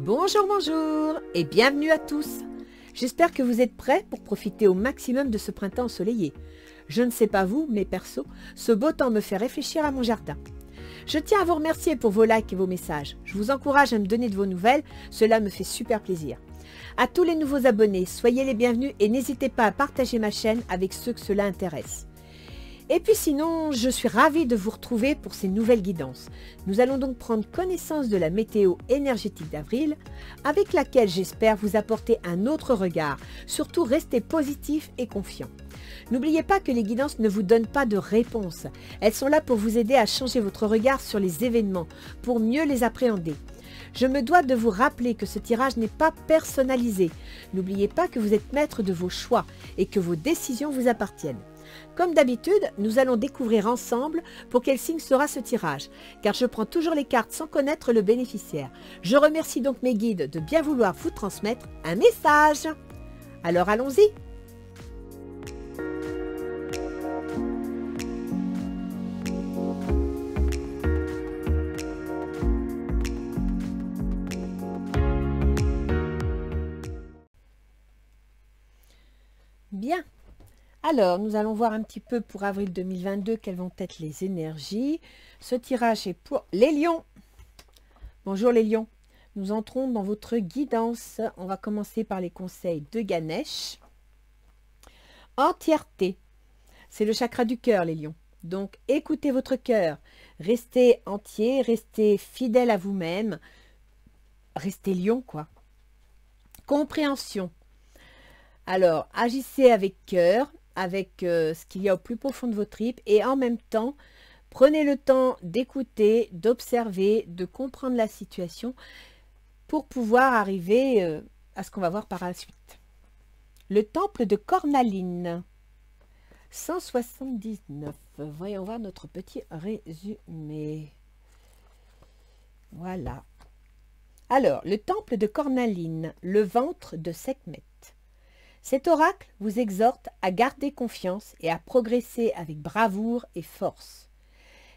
Bonjour, bonjour et bienvenue à tous. J'espère que vous êtes prêts pour profiter au maximum de ce printemps ensoleillé. Je ne sais pas vous, mais perso, ce beau temps me fait réfléchir à mon jardin. Je tiens à vous remercier pour vos likes et vos messages. Je vous encourage à me donner de vos nouvelles, cela me fait super plaisir. À tous les nouveaux abonnés, soyez les bienvenus et n'hésitez pas à partager ma chaîne avec ceux que cela intéresse. Et puis sinon, je suis ravie de vous retrouver pour ces nouvelles guidances. Nous allons donc prendre connaissance de la météo énergétique d'avril, avec laquelle j'espère vous apporter un autre regard. Surtout, restez positif et confiant. N'oubliez pas que les guidances ne vous donnent pas de réponse. Elles sont là pour vous aider à changer votre regard sur les événements, pour mieux les appréhender. Je me dois de vous rappeler que ce tirage n'est pas personnalisé. N'oubliez pas que vous êtes maître de vos choix et que vos décisions vous appartiennent. Comme d'habitude, nous allons découvrir ensemble pour quel signe sera ce tirage, car je prends toujours les cartes sans connaître le bénéficiaire. Je remercie donc mes guides de bien vouloir vous transmettre un message. Alors allons-y. Bien. Alors, nous allons voir un petit peu pour avril 2022 quelles vont être les énergies. Ce tirage est pour les lions. Bonjour les lions. Nous entrons dans votre guidance. On va commencer par les conseils de Ganesh. Entièreté. C'est le chakra du cœur, les lions. Donc, écoutez votre cœur. Restez entier, restez fidèle à vous-même. Restez lion, quoi. Compréhension. Alors, agissez avec cœur, avec ce qu'il y a au plus profond de vos tripes et en même temps, prenez le temps d'écouter, d'observer, de comprendre la situation pour pouvoir arriver à ce qu'on va voir par la suite. Le temple de Cornaline, 179. Voyons voir notre petit résumé. Voilà. Alors, le temple de Cornaline, le ventre de Sekhmet. Cet oracle vous exhorte à garder confiance et à progresser avec bravoure et force.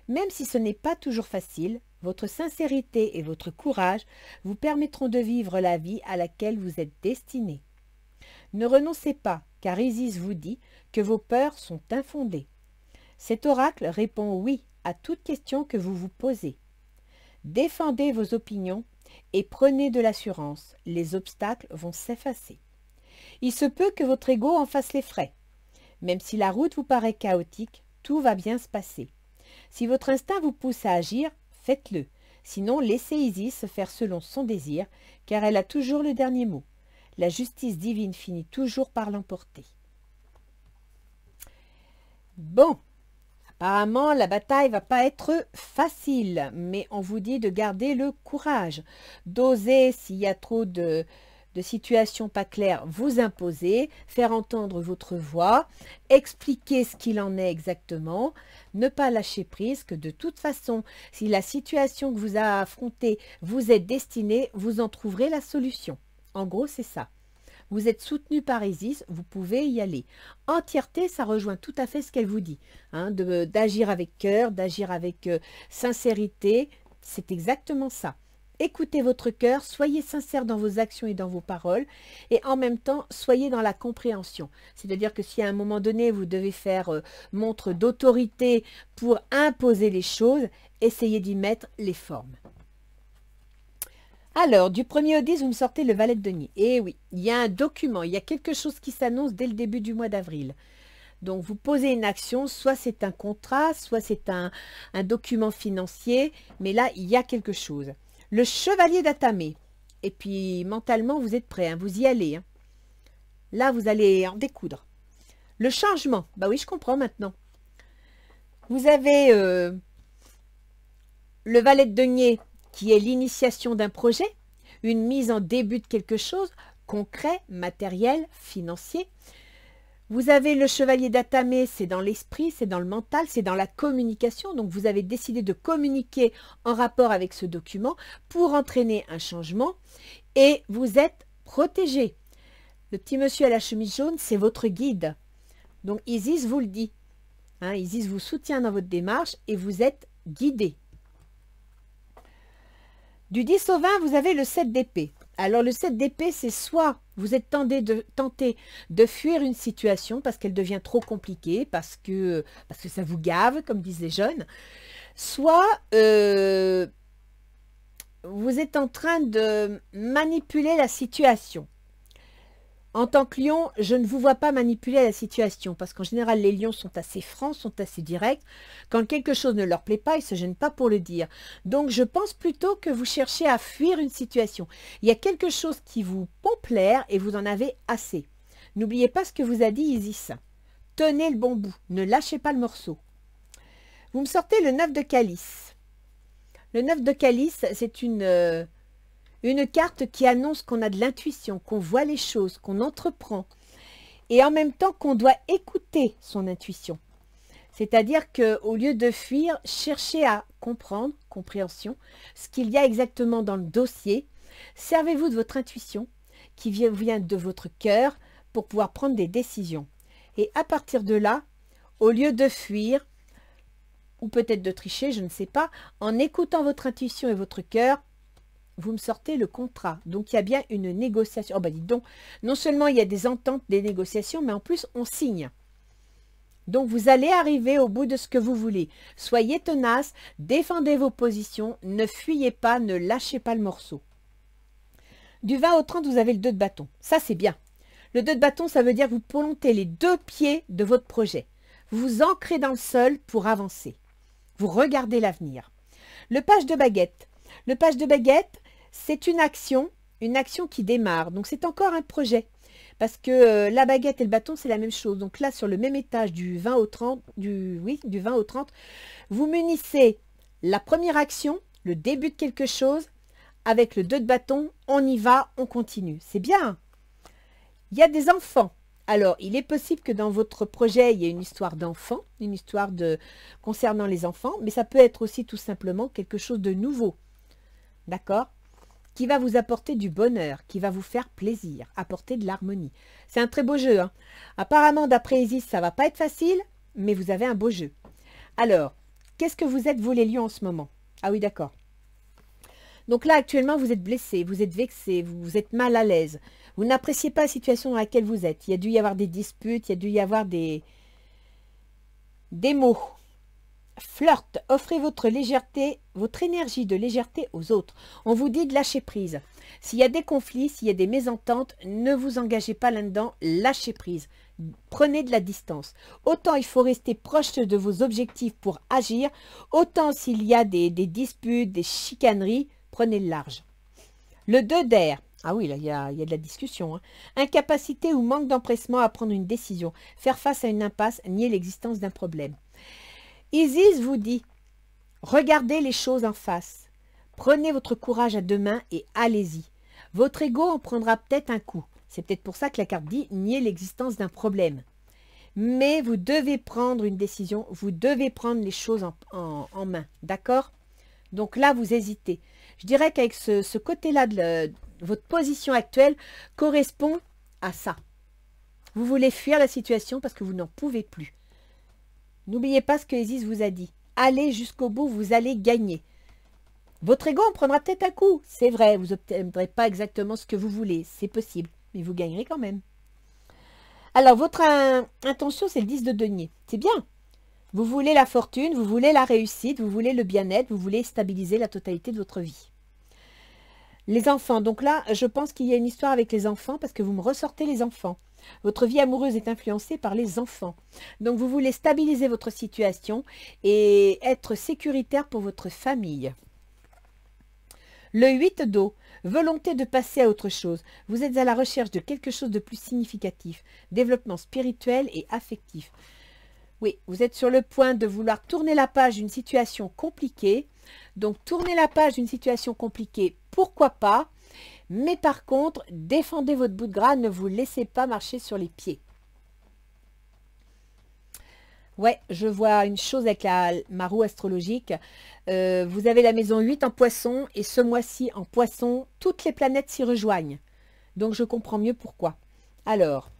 Même si ce n'est pas toujours facile, votre sincérité et votre courage vous permettront de vivre la vie à laquelle vous êtes destiné. Ne renoncez pas, car Isis vous dit que vos peurs sont infondées. Cet oracle répond oui à toute question que vous vous posez. Défendez vos opinions et prenez de l'assurance, les obstacles vont s'effacer. Il se peut que votre ego en fasse les frais. Même si la route vous paraît chaotique, tout va bien se passer. Si votre instinct vous pousse à agir, faites-le. Sinon, laissez Isis faire selon son désir, car elle a toujours le dernier mot. La justice divine finit toujours par l'emporter. Bon, apparemment, la bataille va pas être facile, mais on vous dit de garder le courage, d'oser s'il y a trop de situations pas claires, vous imposer, faire entendre votre voix, expliquer ce qu'il en est exactement, ne pas lâcher prise, que de toute façon, si la situation que vous avez affrontée vous est destinée, vous en trouverez la solution. En gros, c'est ça. Vous êtes soutenu par Isis, vous pouvez y aller. Entièreté, ça rejoint tout à fait ce qu'elle vous dit, hein, d'agir avec cœur, d'agir avec sincérité, c'est exactement ça. Écoutez votre cœur, soyez sincère dans vos actions et dans vos paroles et en même temps, soyez dans la compréhension. C'est-à-dire que si à un moment donné, vous devez faire montre d'autorité pour imposer les choses, essayez d'y mettre les formes. Alors, du 1er au 10, vous me sortez le valet de denier. Et oui, il y a un document, il y a quelque chose qui s'annonce dès le début du mois d'avril. Donc, vous posez une action, soit c'est un contrat, soit c'est un document financier, mais là, il y a quelque chose. Le chevalier d'Atamé. Et puis, mentalement, vous êtes prêts, hein, vous y allez. Hein. Là, vous allez en découdre. Le changement. Bah oui, je comprends maintenant. Vous avez le valet de denier qui est l'initiation d'un projet, une mise en début de quelque chose, concret, matériel, financier. Vous avez le chevalier d'Atamé, c'est dans l'esprit, c'est dans le mental, c'est dans la communication. Donc, vous avez décidé de communiquer en rapport avec ce document pour entraîner un changement et vous êtes protégé. Le petit monsieur à la chemise jaune, c'est votre guide. Donc, Isis vous le dit. Hein, Isis vous soutient dans votre démarche et vous êtes guidé. Du 10 au 20, vous avez le 7 d'épée. Alors le 7 d'épée, c'est soit vous êtes tenté de fuir une situation parce qu'elle devient trop compliquée, parce que ça vous gave, comme disent les jeunes, soit vous êtes en train de manipuler la situation. En tant que lion, je ne vous vois pas manipuler la situation parce qu'en général, les lions sont assez francs, sont assez directs. Quand quelque chose ne leur plaît pas, ils ne se gênent pas pour le dire. Donc, je pense plutôt que vous cherchez à fuir une situation. Il y a quelque chose qui vous pompe l'air et vous en avez assez. N'oubliez pas ce que vous a dit Isis. Tenez le bon bout, ne lâchez pas le morceau. Vous me sortez le 9 de calice. Le 9 de calice, c'est une carte qui annonce qu'on a de l'intuition, qu'on voit les choses, qu'on entreprend et en même temps qu'on doit écouter son intuition. C'est-à-dire qu'au lieu de fuir, cherchez à comprendre, compréhension, ce qu'il y a exactement dans le dossier. Servez-vous de votre intuition qui vient de votre cœur pour pouvoir prendre des décisions. Et à partir de là, au lieu de fuir, ou peut-être de tricher, je ne sais pas, en écoutant votre intuition et votre cœur, vous me sortez le contrat. Donc, il y a bien une négociation. Oh, bah dis donc, non seulement il y a des ententes, des négociations, mais en plus, on signe. Donc, vous allez arriver au bout de ce que vous voulez. Soyez tenace, défendez vos positions, ne fuyez pas, ne lâchez pas le morceau. Du 20 au 30, vous avez le 2 de bâton. Ça, c'est bien. Le 2 de bâton, ça veut dire que vous plantez les deux pieds de votre projet. Vous vous ancrez dans le sol pour avancer. Vous regardez l'avenir. Le page de baguette. Le page de baguette, c'est une action qui démarre. Donc, c'est encore un projet. Parce que la baguette et le bâton, c'est la même chose. Donc là, sur le même étage du 20 au 30, du 20 au 30, vous munissez la première action, le début de quelque chose. Avec le 2 de bâton, on y va, on continue. C'est bien. Il y a des enfants. Alors, il est possible que dans votre projet, il y ait une histoire d'enfant, une histoire concernant les enfants, mais ça peut être aussi tout simplement quelque chose de nouveau, d'accord, qui va vous apporter du bonheur, qui va vous faire plaisir, apporter de l'harmonie. C'est un très beau jeu, hein. Apparemment, d'après Isis, ça ne va pas être facile, mais vous avez un beau jeu. Alors, qu'est-ce que vous êtes, vous les lions, en ce moment? Ah oui, d'accord. Donc là, actuellement, vous êtes blessé, vous êtes vexé, vous êtes mal à l'aise. Vous n'appréciez pas la situation dans laquelle vous êtes. Il y a dû y avoir des disputes, il y a dû y avoir des mots. Flirt, offrez votre légèreté, votre énergie de légèreté aux autres. On vous dit de lâcher prise. S'il y a des conflits, s'il y a des mésententes, ne vous engagez pas là-dedans, lâchez prise. Prenez de la distance. Autant il faut rester proche de vos objectifs pour agir, autant s'il y a des disputes, des chicaneries, prenez le large. Le 2 d'air. Ah oui, là, il y a de la discussion, hein. Incapacité ou manque d'empressement à prendre une décision. Faire face à une impasse, nier l'existence d'un problème. Isis vous dit, regardez les choses en face. Prenez votre courage à deux mains et allez-y. Votre ego en prendra peut-être un coup. C'est peut-être pour ça que la carte dit, nier l'existence d'un problème. Mais vous devez prendre une décision, vous devez prendre les choses en main, d'accord? Donc là, vous hésitez. Je dirais qu'avec ce côté-là de votre position actuelle correspond à ça. Vous voulez fuir la situation parce que vous n'en pouvez plus. N'oubliez pas ce que Isis vous a dit. Allez jusqu'au bout, vous allez gagner. Votre ego en prendra peut-être un coup. C'est vrai, vous n'obtiendrez pas exactement ce que vous voulez. C'est possible, mais vous gagnerez quand même. Alors, votre intention, c'est le 10 de denier. C'est bien. Vous voulez la fortune, vous voulez la réussite, vous voulez le bien-être, vous voulez stabiliser la totalité de votre vie. Les enfants, donc là, je pense qu'il y a une histoire avec les enfants parce que vous me ressortez les enfants. Votre vie amoureuse est influencée par les enfants. Donc, vous voulez stabiliser votre situation et être sécuritaire pour votre famille. Le 8 d'eau, volonté de passer à autre chose. Vous êtes à la recherche de quelque chose de plus significatif. Développement spirituel et affectif. Oui, vous êtes sur le point de vouloir tourner la page d'une situation compliquée. Donc, tourner la page d'une situation compliquée, pourquoi pas? Mais par contre, défendez votre bout de gras, ne vous laissez pas marcher sur les pieds. Ouais, je vois une chose avec ma roue astrologique. Vous avez la maison 8 en poisson et ce mois-ci en poisson, toutes les planètes s'y rejoignent. Donc, je comprends mieux pourquoi. Alors,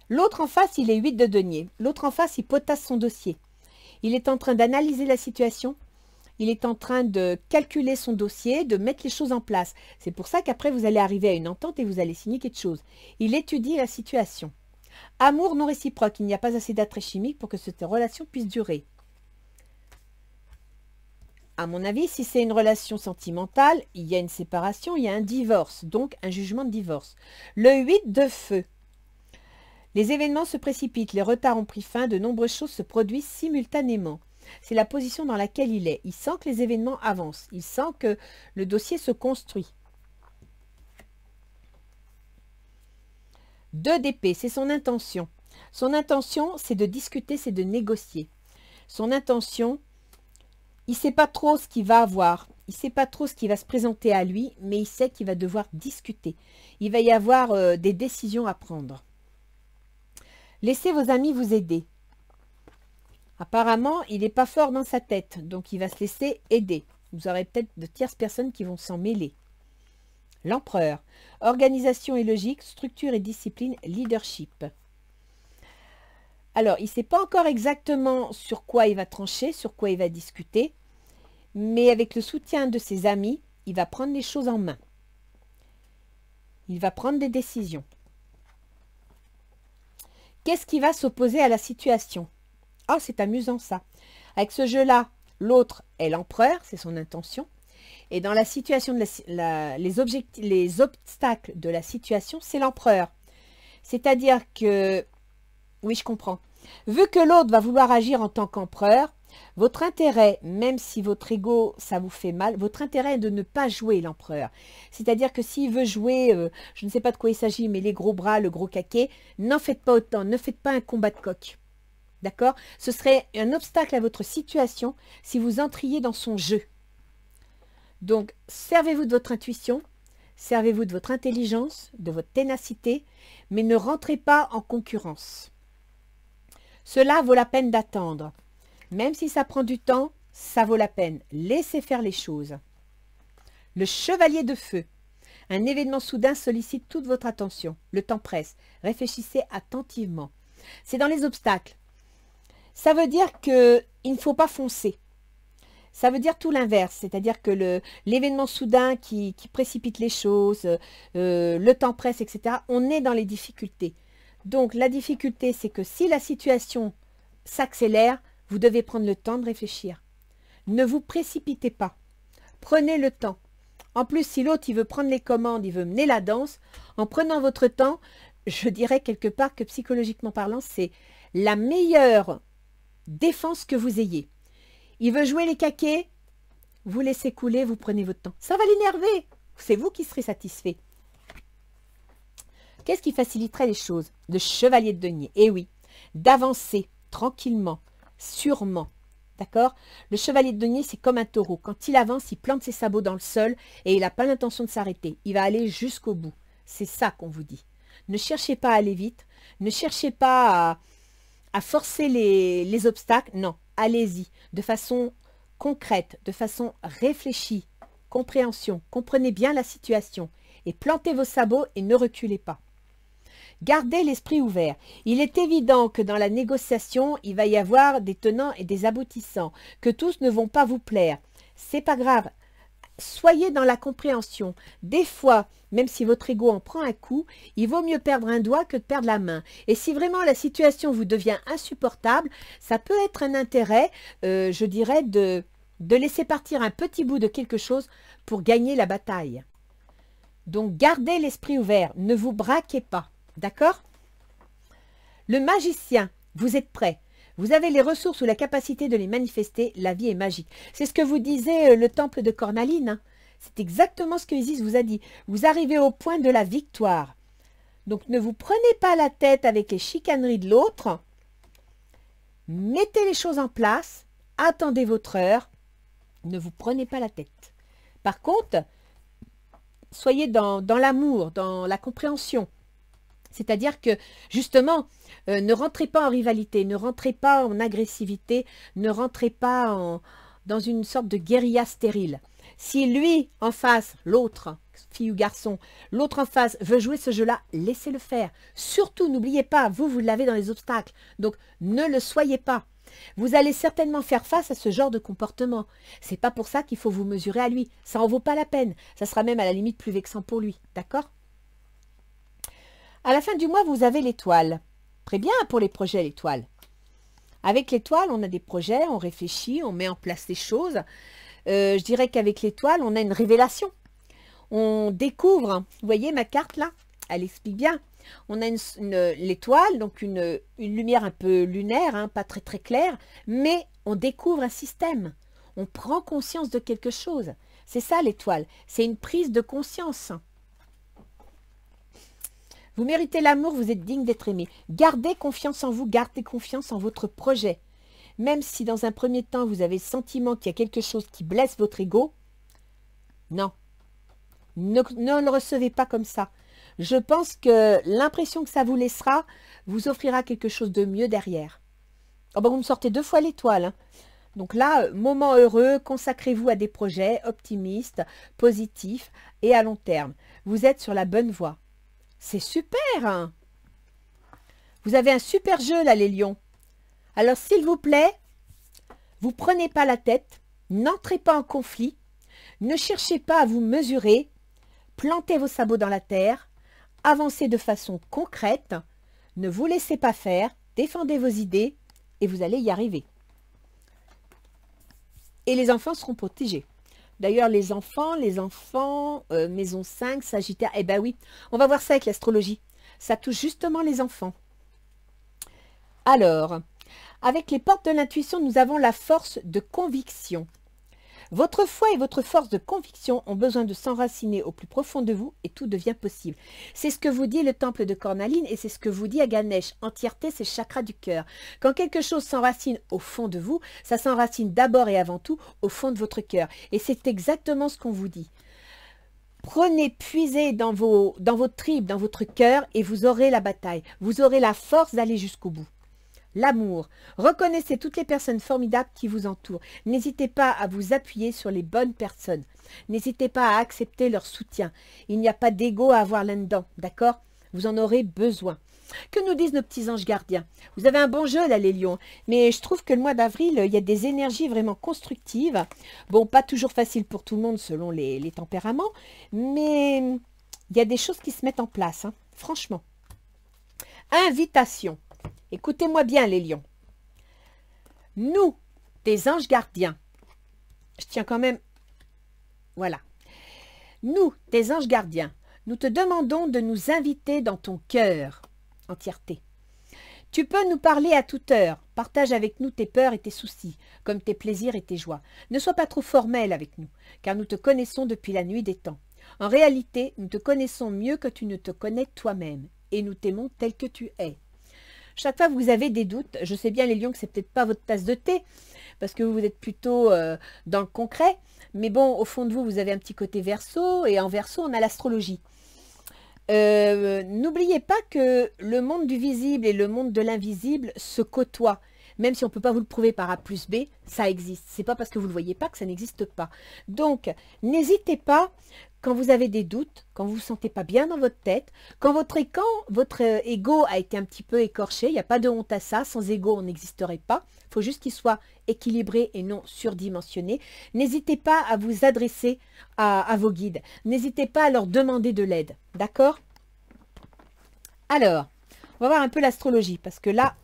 l'autre en face, il est 8 de denier. L'autre en face, il potasse son dossier. Il est en train d'analyser la situation. Il est en train de calculer son dossier, de mettre les choses en place. C'est pour ça qu'après, vous allez arriver à une entente et vous allez signer quelque chose. Il étudie la situation. Amour non réciproque. Il n'y a pas assez d'attrait chimique pour que cette relation puisse durer. À mon avis, si c'est une relation sentimentale, il y a une séparation, il y a un divorce, donc un jugement de divorce. Le 8 de feu. Les événements se précipitent, les retards ont pris fin, de nombreuses choses se produisent simultanément. C'est la position dans laquelle il est. Il sent que les événements avancent, il sent que le dossier se construit. 2 d'épée, c'est son intention. Son intention, c'est de discuter, c'est de négocier. Son intention, il ne sait pas trop ce qu'il va avoir, il ne sait pas trop ce qui va se présenter à lui, mais il sait qu'il va devoir discuter. Il va y avoir des décisions à prendre. Laissez vos amis vous aider. Apparemment, il n'est pas fort dans sa tête, donc il va se laisser aider. Vous aurez peut-être de tierces personnes qui vont s'en mêler. L'empereur. Organisation et logique, structure et discipline, leadership. Alors, il ne sait pas encore exactement sur quoi il va trancher, sur quoi il va discuter, mais avec le soutien de ses amis, il va prendre les choses en main. Il va prendre des décisions. Qu'est-ce qui va s'opposer à la situation? Ah, c'est amusant ça. Avec ce jeu-là, l'autre est l'empereur, c'est son intention. Et dans la situation, les obstacles de la situation, c'est l'empereur. C'est-à-dire que, oui, je comprends. Vu que l'autre va vouloir agir en tant qu'empereur, votre intérêt, même si votre ego, ça vous fait mal, votre intérêt est de ne pas jouer l'empereur. C'est-à-dire que s'il veut jouer, je ne sais pas de quoi il s'agit, mais les gros bras, le gros caquet, n'en faites pas autant, ne faites pas un combat de coq. D'accord? Ce serait un obstacle à votre situation si vous entriez dans son jeu. Donc, servez-vous de votre intuition, servez-vous de votre intelligence, de votre ténacité, mais ne rentrez pas en concurrence. Cela vaut la peine d'attendre. Même si ça prend du temps, ça vaut la peine. Laissez faire les choses. Le chevalier de feu. Un événement soudain sollicite toute votre attention. Le temps presse. Réfléchissez attentivement. C'est dans les obstacles. Ça veut dire qu'il ne faut pas foncer. Ça veut dire tout l'inverse, c'est-à-dire que l'événement soudain qui précipite les choses, le temps presse, etc., on est dans les difficultés. Donc la difficulté, c'est que si la situation s'accélère, vous devez prendre le temps de réfléchir. Ne vous précipitez pas. Prenez le temps. En plus, si l'autre il veut prendre les commandes, il veut mener la danse, en prenant votre temps, je dirais quelque part que psychologiquement parlant, c'est la meilleure défense que vous ayez. Il veut jouer les caquets, vous laissez couler, vous prenez votre temps. Ça va l'énerver. C'est vous qui serez satisfait. Qu'est-ce qui faciliterait les choses? Le chevalier de denier. Eh oui, d'avancer tranquillement, sûrement. D'accord? Le chevalier de denier, c'est comme un taureau. Quand il avance, il plante ses sabots dans le sol et il n'a pas l'intention de s'arrêter. Il va aller jusqu'au bout. C'est ça qu'on vous dit. Ne cherchez pas à aller vite. Ne cherchez pas à forcer les obstacles. Non, allez-y de façon concrète, de façon réfléchie. Compréhension. Comprenez bien la situation. Et plantez vos sabots et ne reculez pas. Gardez l'esprit ouvert. Il est évident que dans la négociation, il va y avoir des tenants et des aboutissants, que tous ne vont pas vous plaire. C'est pas grave. Soyez dans la compréhension. Des fois, même si votre ego en prend un coup, il vaut mieux perdre un doigt que de perdre la main. Et si vraiment la situation vous devient insupportable, ça peut être un intérêt, je dirais, de laisser partir un petit bout de quelque chose pour gagner la bataille. Donc, gardez l'esprit ouvert. Ne vous braquez pas. D'accord? Le magicien, vous êtes prêt. Vous avez les ressources ou la capacité de les manifester. La vie est magique. C'est ce que vous disait le temple de Cornaline. Hein. C'est exactement ce que Isis vous a dit. Vous arrivez au point de la victoire. Donc, ne vous prenez pas la tête avec les chicaneries de l'autre. Mettez les choses en place. Attendez votre heure. Ne vous prenez pas la tête. Par contre, soyez dans l'amour, dans la compréhension. C'est-à-dire que, justement, ne rentrez pas en rivalité, ne rentrez pas en agressivité, ne rentrez pas dans une sorte de guérilla stérile. Si lui, en face, l'autre, fille ou garçon, l'autre en face veut jouer ce jeu-là, laissez-le faire. Surtout, n'oubliez pas, vous l'avez dans les obstacles. Donc, ne le soyez pas. Vous allez certainement faire face à ce genre de comportement. C'est pas pour ça qu'il faut vous mesurer à lui. Ça en vaut pas la peine. Ça sera même à la limite plus vexant pour lui. D'accord? À la fin du mois, vous avez l'étoile. Très bien pour les projets, l'étoile. Avec l'étoile, on a des projets, on réfléchit, on met en place les choses. Je dirais qu'avec l'étoile, on a une révélation. On découvre, hein. Vous voyez ma carte là? Elle explique bien. On a l'étoile, donc une lumière un peu lunaire, hein, pas très très claire, mais on découvre un système. On prend conscience de quelque chose. C'est ça l'étoile, c'est une prise de conscience. Vous méritez l'amour, vous êtes digne d'être aimé. Gardez confiance en vous, gardez confiance en votre projet. Même si dans un premier temps, vous avez le sentiment qu'il y a quelque chose qui blesse votre ego, non. Ne le recevez pas comme ça. Je pense que l'impression que ça vous laissera vous offrira quelque chose de mieux derrière. Oh ben vous me sortez 2 fois l'étoile. Hein. Donc là, moment heureux, consacrez-vous à des projets optimistes, positifs et à long terme. Vous êtes sur la bonne voie. C'est super, hein? Vous avez un super jeu là, les lions. Alors, s'il vous plaît, vous prenez pas la tête, n'entrez pas en conflit, ne cherchez pas à vous mesurer, plantez vos sabots dans la terre, avancez de façon concrète, ne vous laissez pas faire, défendez vos idées et vous allez y arriver. Et les enfants seront protégés. D'ailleurs, les enfants, maison 5, Sagittaire, eh ben oui, on va voir ça avec l'astrologie. Ça touche justement les enfants. Alors, avec les portes de l'intuition, nous avons la force de conviction. Votre foi et votre force de conviction ont besoin de s'enraciner au plus profond de vous et tout devient possible. C'est ce que vous dit le temple de Cornaline et c'est ce que vous dit à Ganesh. Entièreté, c'est chakra du cœur. Quand quelque chose s'enracine au fond de vous, ça s'enracine d'abord et avant tout au fond de votre cœur. Et c'est exactement ce qu'on vous dit. Prenez, puisez dans vos tripes, dans votre cœur et vous aurez la bataille. Vous aurez la force d'aller jusqu'au bout. L'amour. Reconnaissez toutes les personnes formidables qui vous entourent. N'hésitez pas à vous appuyer sur les bonnes personnes. N'hésitez pas à accepter leur soutien. Il n'y a pas d'ego à avoir là-dedans, d'accord? Vous en aurez besoin. Que nous disent nos petits anges gardiens? Vous avez un bon jeu là, les lions, mais je trouve que le mois d'avril, il y a des énergies vraiment constructives. Bon, pas toujours facile pour tout le monde selon les tempéraments, mais il y a des choses qui se mettent en place, hein, franchement. Invitation. Écoutez-moi bien, les lions. Nous, des anges gardiens, je tiens quand même, voilà. Nous, tes anges gardiens, nous te demandons de nous inviter dans ton cœur, entièreté. Tu peux nous parler à toute heure. Partage avec nous tes peurs et tes soucis, comme tes plaisirs et tes joies. Ne sois pas trop formel avec nous, car nous te connaissons depuis la nuit des temps. En réalité, nous te connaissons mieux que tu ne te connais toi-même, et nous t'aimons tel que tu es. Chaque fois que vous avez des doutes, je sais bien les lions que c'est peut-être pas votre tasse de thé, parce que vous êtes plutôt dans le concret, mais bon, au fond de vous, vous avez un petit côté verseau, et en verseau, on a l'astrologie. N'oubliez pas que le monde du visible et le monde de l'invisible se côtoient. Même si on ne peut pas vous le prouver par A plus B, ça existe. C'est pas parce que vous ne le voyez pas que ça n'existe pas. Donc, n'hésitez pas, quand vous avez des doutes, quand vous ne vous sentez pas bien dans votre tête, quand votre ego a été un petit peu écorché, il n'y a pas de honte à ça, sans ego on n'existerait pas, il faut juste qu'il soit équilibré et non surdimensionné. N'hésitez pas à vous adresser à vos guides, n'hésitez pas à leur demander de l'aide, d'accord? Alors, on va voir un peu l'astrologie, parce que là,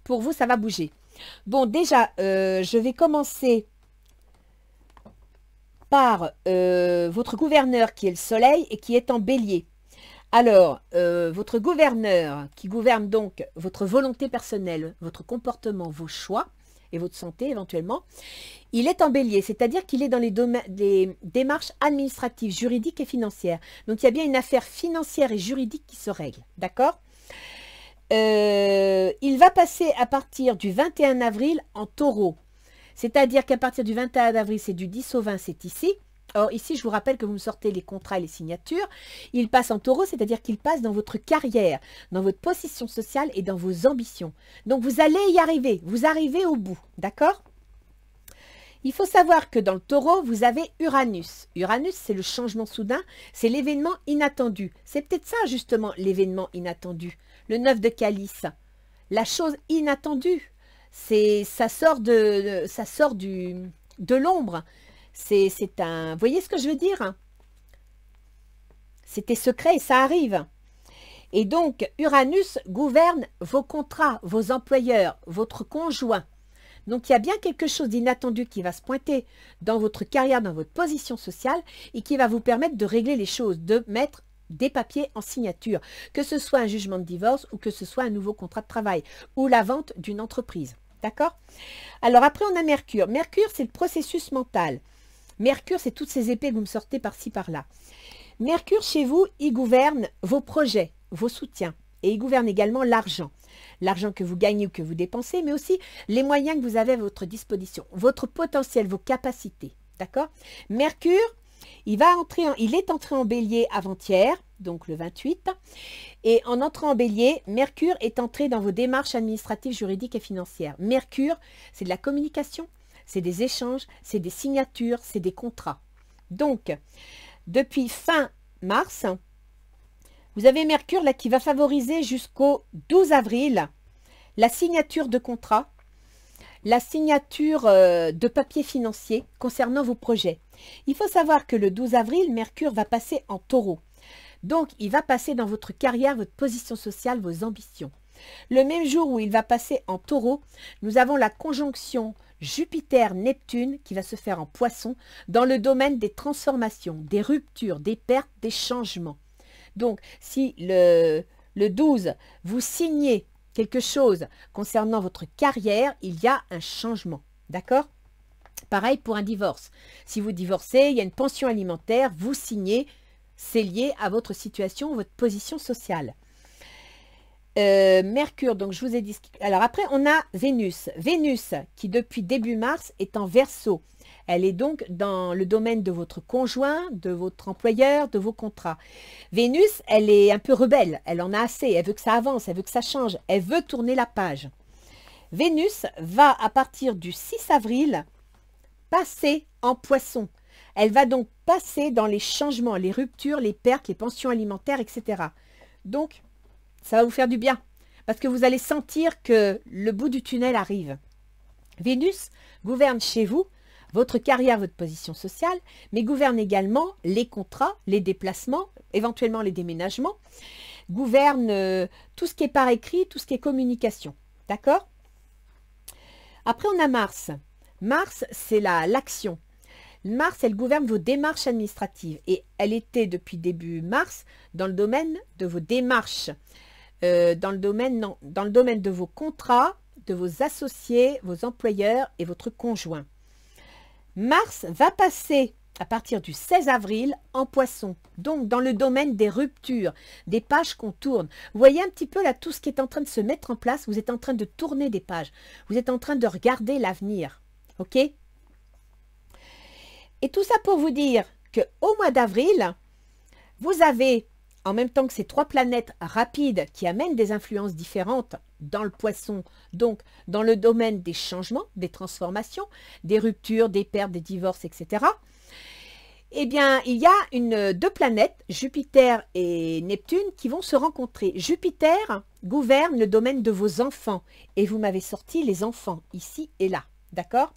pour vous, ça va bouger. Bon, déjà, je vais commencer par votre gouverneur qui est le soleil et qui est en bélier. Alors, votre gouverneur qui gouverne donc votre volonté personnelle, votre comportement, vos choix et votre santé éventuellement, il est en bélier, c'est-à-dire qu'il est dans les démarches administratives, juridiques et financières. Donc, il y a bien une affaire financière et juridique qui se règle, d'accord ? Il va passer à partir du 21 avril en taureau. C'est-à-dire qu'à partir du 21 avril, c'est du 10 au 20, c'est ici. Or, ici, je vous rappelle que vous me sortez les contrats et les signatures. Il passe en taureau, c'est-à-dire qu'il passe dans votre carrière, dans votre position sociale et dans vos ambitions. Donc, vous allez y arriver. Vous arrivez au bout, d'accord ? Il faut savoir que dans le taureau, vous avez Uranus. Uranus, c'est le changement soudain, c'est l'événement inattendu. C'est peut-être ça, justement, l'événement inattendu. Le 9 de calice. La chose inattendue. ça sort de l'ombre. Vous voyez ce que je veux dire? C'était secret et ça arrive. Et donc, Uranus gouverne vos contrats, vos employeurs, votre conjoint. Donc, il y a bien quelque chose d'inattendu qui va se pointer dans votre carrière, dans votre position sociale et qui va vous permettre de régler les choses, de mettre des papiers en signature, que ce soit un jugement de divorce ou que ce soit un nouveau contrat de travail ou la vente d'une entreprise. D'accord? Alors après, on a Mercure. Mercure, c'est le processus mental. Mercure, c'est toutes ces épées que vous me sortez par-ci, par-là. Mercure, chez vous, il gouverne vos projets, vos soutiens. Et il gouverne également l'argent. L'argent que vous gagnez ou que vous dépensez, mais aussi les moyens que vous avez à votre disposition, votre potentiel, vos capacités. D'accord? Mercure, il est entré en bélier avant-hier, donc le 28. Et en entrant en bélier, Mercure est entré dans vos démarches administratives, juridiques et financières. Mercure, c'est de la communication, c'est des échanges, c'est des signatures, c'est des contrats. Donc, depuis fin mars, vous avez Mercure là qui va favoriser jusqu'au 12 avril la signature de contrats, la signature de papiers financiers concernant vos projets. Il faut savoir que le 12 avril, Mercure va passer en taureau. Donc, il va passer dans votre carrière, votre position sociale, vos ambitions. Le même jour où il va passer en taureau, nous avons la conjonction Jupiter-Neptune qui va se faire en poisson dans le domaine des transformations, des ruptures, des pertes, des changements. Donc, si le 12, vous signez quelque chose concernant votre carrière, il y a un changement. D'accord? Pareil pour un divorce. Si vous divorcez, il y a une pension alimentaire, vous signez, c'est lié à votre situation, votre position sociale. Mercure, donc je vous ai dit... Alors après, on a Vénus. Vénus, qui depuis début mars est en Verseau. Elle est donc dans le domaine de votre conjoint, de votre employeur, de vos contrats. Vénus, elle est un peu rebelle. Elle en a assez. Elle veut que ça avance, elle veut que ça change. Elle veut tourner la page. Vénus va, à partir du 6 avril, passer en Poisson. Elle va donc passer dans les changements, les ruptures, les pertes, les pensions alimentaires, etc. Donc, ça va vous faire du bien parce que vous allez sentir que le bout du tunnel arrive. Vénus gouverne chez vous votre carrière, votre position sociale, mais gouverne également les contrats, les déplacements, éventuellement les déménagements, gouverne tout ce qui est par écrit, tout ce qui est communication. D'accord? Après, on a Mars. Mars, c'est l'action. Mars, elle gouverne vos démarches administratives et elle était depuis début mars dans le domaine de vos démarches, dans le domaine de vos contrats, de vos associés, vos employeurs et votre conjoint. Mars va passer à partir du 16 avril en Poisson, donc dans le domaine des ruptures, des pages qu'on tourne. Vous voyez un petit peu là tout ce qui est en train de se mettre en place, vous êtes en train de tourner des pages, vous êtes en train de regarder l'avenir, ok? Et tout ça pour vous dire qu'au mois d'avril, vous avez, en même temps que ces trois planètes rapides qui amènent des influences différentes dans le Poisson, donc dans le domaine des changements, des transformations, des ruptures, des pertes, des divorces, etc. Eh bien, il y a deux planètes, Jupiter et Neptune, qui vont se rencontrer. Jupiter gouverne le domaine de vos enfants, et vous m'avez sorti les enfants, ici et là, d'accord ?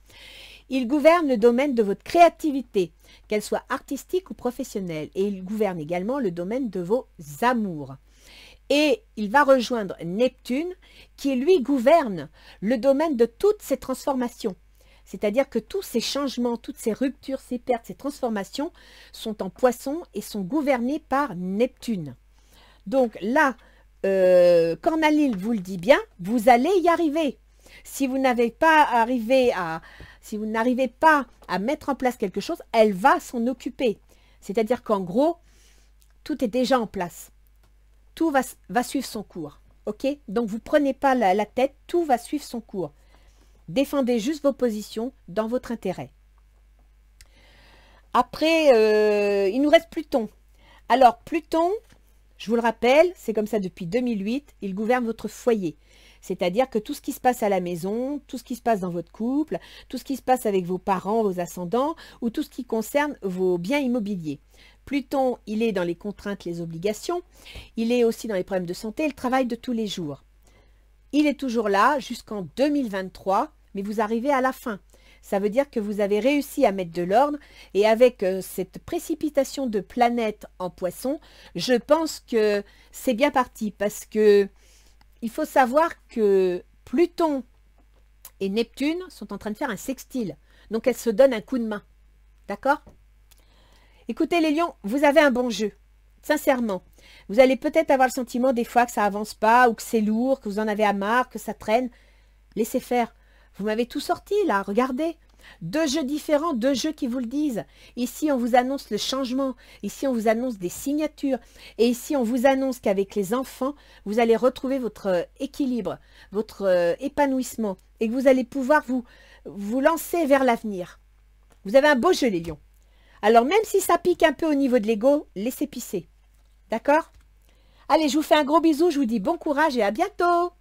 Il gouverne le domaine de votre créativité, qu'elle soit artistique ou professionnelle. Et il gouverne également le domaine de vos amours. Et il va rejoindre Neptune, qui lui gouverne le domaine de toutes ces transformations. C'est-à-dire que tous ces changements, toutes ces ruptures, ces pertes, ces transformations sont en Poisson et sont gouvernés par Neptune. Donc là, Cornaline vous le dit bien, vous allez y arriver. Si vous n'arrivez pas à mettre en place quelque chose, elle va s'en occuper. C'est-à-dire qu'en gros, tout est déjà en place. Tout va suivre son cours. Ok? Donc, vous ne prenez pas la tête, tout va suivre son cours. Défendez juste vos positions dans votre intérêt. Après, il nous reste Pluton. Alors, Pluton, je vous le rappelle, c'est comme ça depuis 2008, il gouverne votre foyer. C'est-à-dire que tout ce qui se passe à la maison, tout ce qui se passe dans votre couple, tout ce qui se passe avec vos parents, vos ascendants, ou tout ce qui concerne vos biens immobiliers. Pluton, il est dans les contraintes, les obligations. Il est aussi dans les problèmes de santé, le travail de tous les jours. il est toujours là jusqu'en 2023, mais vous arrivez à la fin. Ça veut dire que vous avez réussi à mettre de l'ordre et avec cette précipitation de planètes en Poisson, je pense que c'est bien parti parce que il faut savoir que Pluton et Neptune sont en train de faire un sextile. Donc elles se donnent un coup de main. D'accord? Écoutez les lions, vous avez un bon jeu. Sincèrement. Vous allez peut-être avoir le sentiment des fois que ça avance pas ou que c'est lourd, que vous en avez à marre, que ça traîne. Laissez faire. Vous m'avez tout sorti là, regardez. 2 jeux différents, 2 jeux qui vous le disent. Ici, on vous annonce le changement. Ici, on vous annonce des signatures. Et ici, on vous annonce qu'avec les enfants, vous allez retrouver votre équilibre, votre épanouissement. Et que vous allez pouvoir vous lancer vers l'avenir. Vous avez un beau jeu, les lions. Alors, même si ça pique un peu au niveau de l'ego, laissez pisser. D'accord? Allez, je vous fais un gros bisou. Je vous dis bon courage et à bientôt.